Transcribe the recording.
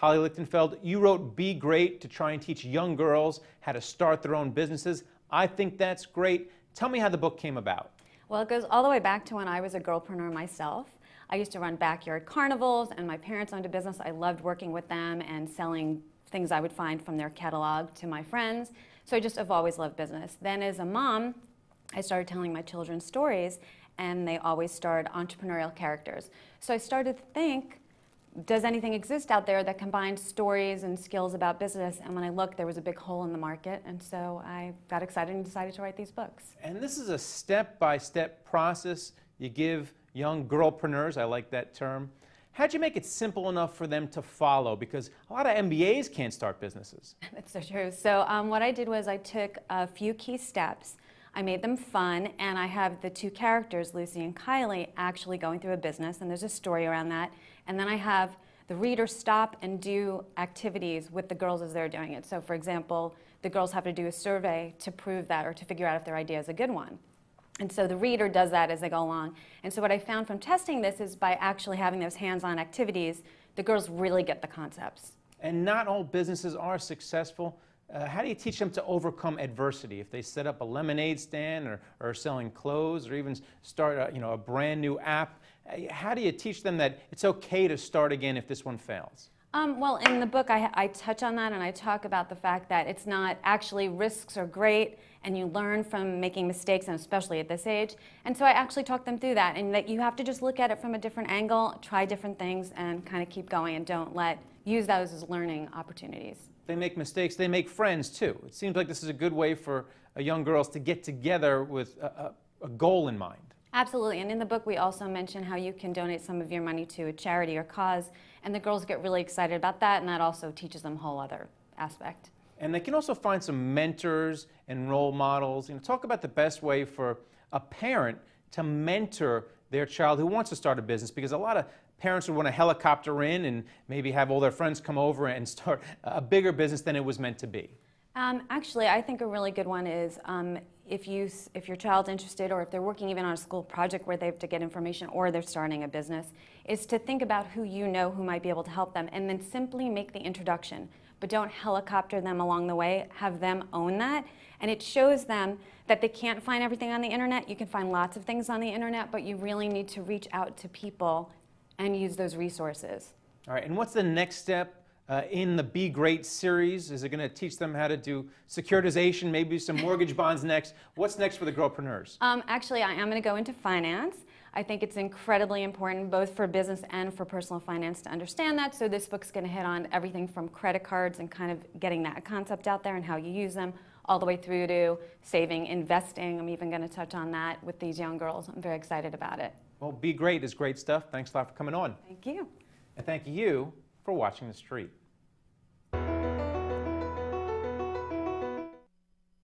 Holly Lichtenfeld, you wrote Be Great to try and teach young girls how to start their own businesses. I think that's great. Tell me how the book came about. Well, it goes all the way back to when I was a girlpreneur myself. I used to run backyard carnivals, and my parents owned a business. I loved working with them and selling things I would find from their catalog to my friends. So I just have always loved business. Then as a mom, I started telling my children stories, and they always starred entrepreneurial characters. So I started to think, does anything exist out there that combines stories and skills about business? And when I looked, there was a big hole in the market, and so I got excited and decided to write these books. And this is a step-by-step process you give young girlpreneurs, I like that term. How'd you make it simple enough for them to follow? Because a lot of MBAs can't start businesses. That's so true. So what I did was I took a few key steps. I made them fun, and I have the two characters, Lucy and Kylie, actually going through a business, and there's a story around that. And then I have the reader stop and do activities with the girls as they're doing it. So for example, the girls have to do a survey to prove that or to figure out if their idea is a good one. And so the reader does that as they go along. And so what I found from testing this is by actually having those hands-on activities, the girls really get the concepts. And not all businesses are successful. How do you teach them to overcome adversity? If they set up a lemonade stand or selling clothes or even start a brand new app, how do you teach them that it's okay to start again if this one fails? Well, in the book, I touch on that, and I talk about the fact that it's not actually, risks are great, and you learn from making mistakes, and especially at this age. And so I actually talk them through that, and that you have to just look at it from a different angle, try different things, and kind of keep going, and use those as learning opportunities. They make mistakes, they make friends too. It seems like this is a good way for young girls to get together with a goal in mind. Absolutely, and in the book we also mention how you can donate some of your money to a charity or cause, and the girls get really excited about that, and that also teaches them a whole other aspect. And they can also find some mentors and role models. Talk about the best way for a parent to mentor their child who wants to start a business, because a lot of parents would want to helicopter in and maybe have all their friends come over and start a bigger business than it was meant to be. Actually, I think a really good one is if your child's interested, or if they're working even on a school project where they have to get information, or they're starting a business, is to think about who you know who might be able to help them, and then simply make the introduction. But don't helicopter them along the way. Have them own that. And it shows them that they can't find everything on the internet. You can find lots of things on the internet, but you really need to reach out to people and use those resources. All right, and what's the next step in the Be Great series? Is it going to teach them how to do securitization, maybe some mortgage bonds next? What's next for the girlpreneurs? Actually, I am going to go into finance. I think it's incredibly important both for business and for personal finance to understand that. So this book's going to hit on everything from credit cards and kind of getting that concept out there and how you use them, all the way through to saving, investing. I'm even going to touch on that with these young girls. I'm very excited about it. Well, Be Great is great stuff. Thanks a lot for coming on. Thank you. And thank you for watching The Street.